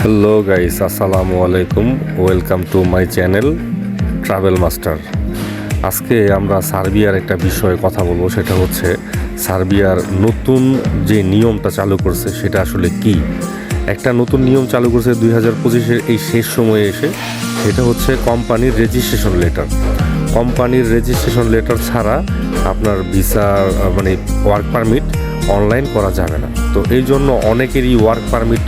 Hello guys, আসসালামু আলাইকুম। Welcome to my channel travel master. আজকে আমরা সার্বিয়ার একটা বিষয়ে কথা বলবো, সেটা হচ্ছে সার্বিয়ার নতুন যে নিয়মটা চালু করছে সেটা আসলে কি। একটা নতুন নিয়ম চালু করছে 2025-এর এই শেষ সময়ে এসে, সেটা হচ্ছে কোম্পানির রেজিস্ট্রেশন লেটার। কোম্পানির রেজিস্ট্রেশন লেটার ছাড়া আপনার ভিসা মানে ওয়ার্ক পারমিট অনলাইন করা যাবে না। তো এই জন্য অনেকেরই ওয়ার্ক পারমিট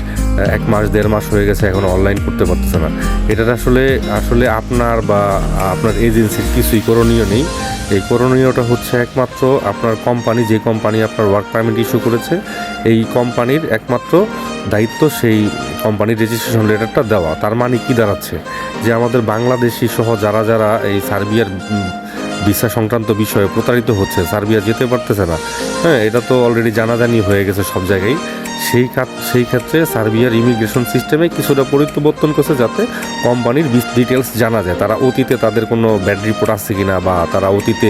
1 মাস 1.5 মাস হয়ে গেছে, এখন অনলাইন করতে পারতেছে না। এটার আসলে আসলে আপনার বা আপনার এজেন্সির কিছুই করণীয় নেই। এই করণীয়টা হচ্ছে একমাত্র আপনার কোম্পানি, যে কোম্পানি আপনার ওয়ার্ক পারমিট ইস্যু করেছে, এই কোম্পানির একমাত্র দায়িত্ব সেই কোম্পানির রেজিস্ট্রেশন লেটারটা দেওয়া। তার মানে কি দাঁড়াচ্ছে, যে আমাদের বাংলাদেশি সহ যারা যারা এই সার্বিয়ার ভিসা সংক্রান্ত বিষয়ে প্রতারিত হচ্ছে, সার্বিয়া যেতে পারতেছে না, হ্যাঁ, এটা তো অলরেডি জানাজানি হয়ে গেছে সব জায়গায়। সেই ক্ষেত্রে সার্বিয়ার ইমিগ্রেশন সিস্টেমে কিছুটা পরিবর্তন করছে, যাতে কোম্পানির ডিটেলস জানা যায়। তারা অতীতে তাদের কোনো ব্যাড রিপোর্ট আসছে কিনা, বা তারা অতীতে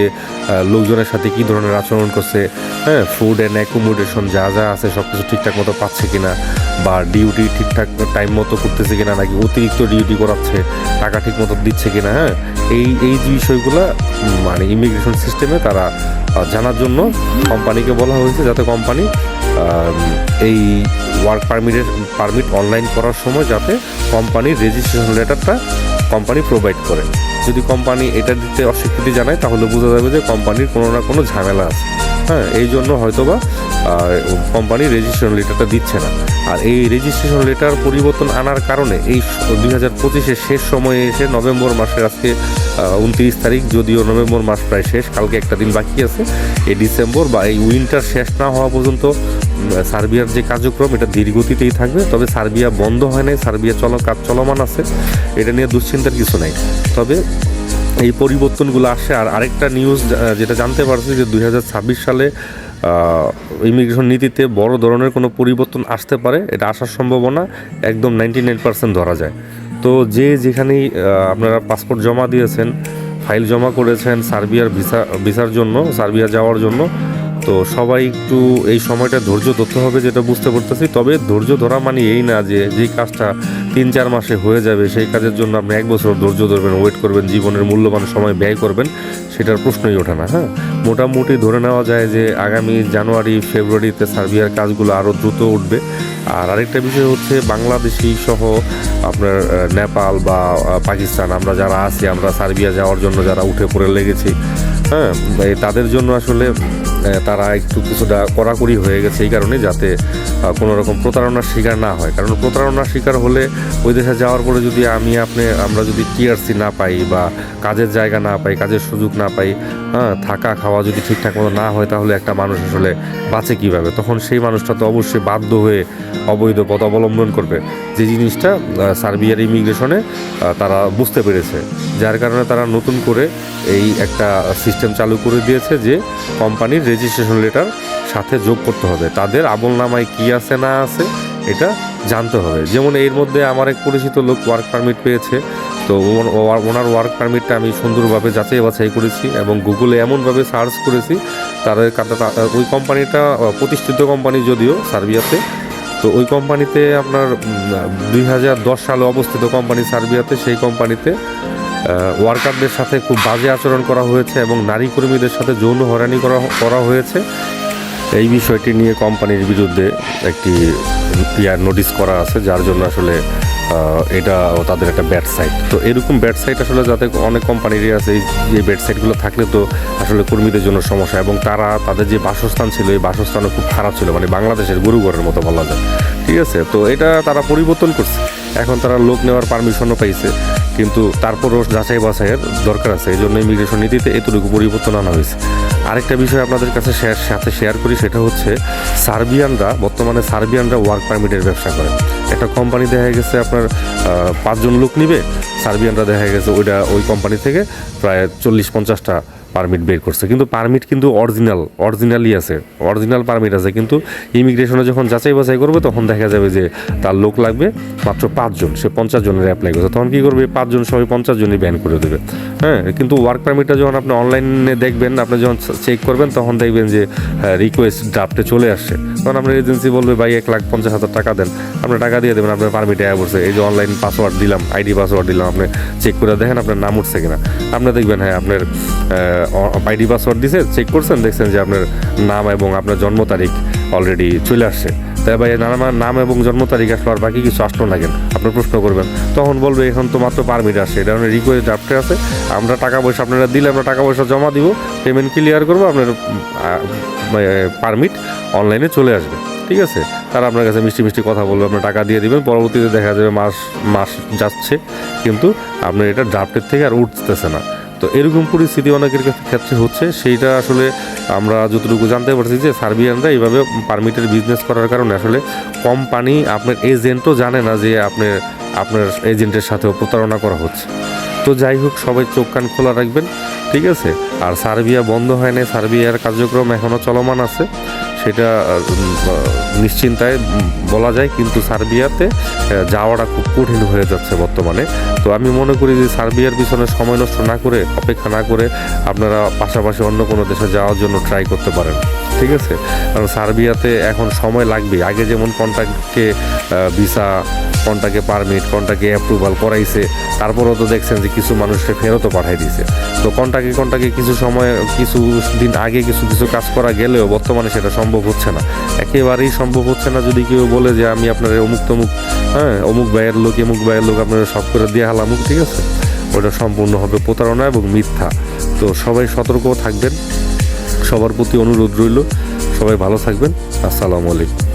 লোকজনের সাথে কী ধরনের আচরণ করছে, হ্যাঁ, ফুড অ্যান্ড অ্যাকোমোডেশন যা যা আছে সব কিছু ঠিকঠাক মতো পাচ্ছে কিনা, বা ডিউটি ঠিকঠাক টাইম মতো করতেছে কিনা, নাকি অতিরিক্ত ডিউটি করাচ্ছে, টাকা ঠিক মতো দিচ্ছে কিনা, হ্যাঁ, এই যে বিষয়গুলো মানে ইমিগ্রেশন সিস্টেমে তারা জানার জন্য কোম্পানিকে বলা হয়েছে, যাতে কোম্পানি এই ওয়ার্ক পারমিট অনলাইন করার সময় যাতে কোম্পানির রেজিস্ট্রেশন লেটারটা কোম্পানি প্রোভাইড করে। যদি কোম্পানি এটা দিতে অস্বীকৃতি জানায়, তাহলে বোঝা যাবে যে কোম্পানির কোনো না কোনো ঝামেলা আছে, হ্যাঁ, এই জন্য হয়তোবা কোম্পানি রেজিস্ট্রেশন লেটারটা দিচ্ছে না। আর এই রেজিস্ট্রেশন লেটার পরিবর্তন আনার কারণে এই 2025-এর শেষ সময়ে এসে নভেম্বর মাসের আজকে 29 তারিখ, যদিও নভেম্বর মাস প্রায় শেষ, কালকে একটা দিন বাকি আছে, এই ডিসেম্বর বা এই উইন্টার শেষ না হওয়া পর্যন্ত সার্বিয়ার যে কার্যক্রম এটা ধীরগতিতেই থাকবে। তবে সার্বিয়া বন্ধ হয় নাই, সার্বিয়া কাজ চলমান আছে, এটা নিয়ে দুশ্চিন্তার কিছু নাই। তবে এই পরিবর্তনগুলো আসে। আর আরেকটা নিউজ যেটা জানতে পারছি, যে 2026 সালে ইমিগ্রেশন নীতিতে বড় ধরনের কোনো পরিবর্তন আসতে পারে। এটা আসার সম্ভাবনা একদম 99% ধরা যায়। তো যেখানেই আপনারা পাসপোর্ট জমা দিয়েছেন, ফাইল জমা করেছেন সার্বিয়ার ভিসার জন্য, সার্বিয়া যাওয়ার জন্য, তো সবাই একটু এই সময়টা ধৈর্য ধরতে হবে, যেটা বুঝতে পারতেছি। তবে ধৈর্য ধরা মানে এই না যে যেই কাজটা 3-4 মাসে হয়ে যাবে, সেই কাজের জন্য আপনি 1 বছর ধৈর্য ধরবেন, ওয়েট করবেন, জীবনের মূল্যবান সময় ব্যয় করবেন, সেটার প্রশ্নই ওঠে না। হ্যাঁ, মোটামুটি ধরে নেওয়া যায় যে আগামী জানুয়ারি ফেব্রুয়ারিতে সার্বিয়ার কাজগুলো আরও দ্রুত উঠবে। আর আরেকটা বিষয় হচ্ছে, বাংলাদেশি সহ আপনার নেপাল বা পাকিস্তান, আমরা যারা আছি, আমরা সার্বিয়া যাওয়ার জন্য যারা উঠে পড়ে লেগেছি, হ্যাঁ, তাদের জন্য আসলে তারা একটু কিছুটা কড়াকড়ি হয়ে গেছে, এই কারণে যাতে কোনো রকম প্রতারণার শিকার না হয়। কারণ প্রতারণার শিকার হলে ওই দেশে যাওয়ার পরে যদি আমরা যদি টিআরসি না পাই, বা কাজের জায়গা না পাই, কাজের সুযোগ না পাই, হ্যাঁ, থাকা খাওয়া যদি ঠিকঠাক মতো না হয়, তাহলে একটা মানুষ আসলে বাঁচে কীভাবে? তখন সেই মানুষটা তো অবশ্যই বাধ্য হয়ে অবৈধ পথ অবলম্বন করবে, যে জিনিসটা সার্বিয়ার ইমিগ্রেশনে তারা বুঝতে পেরেছে। যার কারণে তারা নতুন করে এই একটা সিস্টেম চালু করে দিয়েছে, যে কোম্পানির রেজিস্ট্রেশন লেটার সাথে যোগ করতে হবে, তাদের আমলনামায় কী আছে না আছে এটা জানতে হবে। যেমন এর মধ্যে আমার এক পরিচিত লোক ওয়ার্ক পারমিট পেয়েছে, তো ওনার ওয়ার্ক পারমিটটা আমি সুন্দরভাবে যাচাই বাছাই করেছি এবং গুগলে এমনভাবে সার্চ করেছি, ওই কোম্পানিটা প্রতিষ্ঠিত কোম্পানি যদিও সার্বিয়াতে, তো ওই কোম্পানিতে আপনার 2010 সালে অবস্থিত কোম্পানি সার্বিয়াতে, সেই কোম্পানিতে ওয়ার্কারদের সাথে খুব বাজে আচরণ করা হয়েছে এবং নারী কর্মীদের সাথে যৌন হয়রানি করা হয়েছে। এই বিষয়টি নিয়ে কোম্পানির বিরুদ্ধে একটি নোটিশ করা আছে, যার জন্য আসলে এটা তাদের একটা ব্যাড সাইট। তো এরকম ব্যাড সাইট আসলে যাতে অনেক কোম্পানিরই আছে, এই ব্যাড সাইটগুলো থাকলে তো আসলে কর্মীদের জন্য সমস্যা, এবং তাদের যে বাসস্থান ছিল, এই বাসস্থানও খুব খারাপ ছিল, মানে বাংলাদেশের গরুঘরের মতো বলা যায়। ঠিক আছে, তো এটা তারা পরিবর্তন করছে, এখন তারা লোক নেওয়ার পারমিশনও পাইছে, কিন্তু তারপরও যাচাই বাছাইয়ের দরকার আছে। এই জন্য ইমিগ্রেশন নীতিতে এতটুকু পরিবর্তন আনা হয়েছে। আরেকটা বিষয় আপনাদের কাছে শেয়ার করি, সেটা হচ্ছে বর্তমানে সার্বিয়ানরা ওয়ার্ক পারমিটের ব্যবসা করে। একটা কোম্পানি দেখা গেছে আপনার 5 জন লোক নিবে, সার্বিয়ানরা দেখা গেছে ওই কোম্পানি থেকে প্রায় 40-50টা পারমিট বের করছে, কিন্তু পারমিট কিন্তু অরিজিনালি আছে, অরিজিনাল পারমিট আছে, কিন্তু ইমিগ্রেশনে যখন যাচাই বাছাই করবে, তখন দেখা যাবে যে তার লোক লাগবে মাত্র 5 জন, সে 50 জনের অ্যাপ্লাই করছে, তখন কী করবে? 5 জন সবাই 50 জনই ব্যান করে দেবে। হ্যাঁ, কিন্তু ওয়ার্ক পারমিটটা যখন আপনি অনলাইনে দেখবেন, আপনি যখন চেক করবেন তখন দেখবেন যে রিকোয়েস্ট ড্রাফটে চলে আসছে। তখন আপনার এজেন্সি বলবে ভাই 1,50,000 টাকা দেন, আপনি টাকা দিয়ে দেবেন, আপনার পারমিটে আয়া পড়ছে, এই যে অনলাইন পাসওয়ার্ড দিলাম, আইডি পাসওয়ার্ড দিলাম, আপনি চেক করে দেখেন আপনার নাম উঠছে কিনা। আপনি দেখবেন হ্যাঁ আপনার আইডি পাসওয়ার্ড দিছে, চেক করছেন, দেখছেন যে আপনার নাম এবং আপনার জন্ম তারিখ অলরেডি চলে আসছে। তাই ভাই নাম এবং জন্ম তারিখ আসলো, আর বাকি কিছু আসলো না কেন আপনি প্রশ্ন করবেন। তখন বলবে এখন তো মাত্র পারমিট আসে, এটা আপনার রিকোয়েস্ট ড্রাফটে আছে, আমরা টাকা পয়সা আপনারা দিলে আমরা টাকা পয়সা জমা দিব, পেমেন্ট ক্লিয়ার করবো, আপনার পারমিট অনলাইনে চলে আসবে। ঠিক আছে, তারা আপনার কাছে মিষ্টি মিষ্টি কথা বলবে, আপনার টাকা দিয়ে দিবেন। পরবর্তীতে দেখা যাবে মাস যাচ্ছে কিন্তু আপনার এটা ড্রাফটের থেকে আর উঠতেছে না। তো এরকম পরিস্থিতি অনেকের ক্ষেত্রে হচ্ছে। সেইটা আসলে আমরা যতটুকু জানতে পারছি যে সার্বিয়ানরা এইভাবে পারমিটের বিজনেস করার কারণে আসলে কোম্পানি, আপনার এজেন্টও জানে না যে আপনার এজেন্টের সাথেও প্রতারণা করা হচ্ছে। তো যাই হোক, সবাই চোখ কান খোলা রাখবেন, ঠিক আছে। আর সার্বিয়া বন্ধ হয় না, সার্বিয়ার কার্যক্রম এখনও চলমান আছে, সেটা নিশ্চিন্তায় বলা যায়। কিন্তু সার্বিয়াতে যাওয়াটা খুব কঠিন হয়ে যাচ্ছে বর্তমানে। তো আমি মনে করি যে সার্বিয়ার পিছনে সময় নষ্ট না করে, অপেক্ষা না করে আপনারা পাশাপাশি অন্য কোনো দেশে যাওয়ার জন্য ট্রাই করতে পারেন, ঠিক আছে। কারণ সার্বিয়াতে এখন সময় লাগবে। আগে যেমন কন্ট্রাক্টকে ভিসা, কন্ট্রাক্টে পারমিট, কন্ট্রাক্টে অ্যাপ্রুভাল করাইছে, তারপরেও তো দেখছেন যে কিছু মানুষকে ফেরতও পাঠিয়ে দিয়েছে। তো কন্ট্রাক্টে কিছু সময়, কিছু দিন আগে কিছু কাজ করা গেলেও বর্তমানে সেটা সম্ভব হচ্ছে না, একেবারেই সম্ভব হচ্ছে না। যদি কেউ বলে যে আমি আপনার অমুক ব্যয়ের লোক আপনারা সব করে দিয়ে হালাম, ঠিক আছে, ওটা সম্পূর্ণ হবে প্রতারণা এবং মিথ্যা। তো সবাই সতর্ক থাকবেন, সবার প্রতি অনুরোধ রইল, সবাই ভালো থাকবেন। আসসালামু আলাইকুম।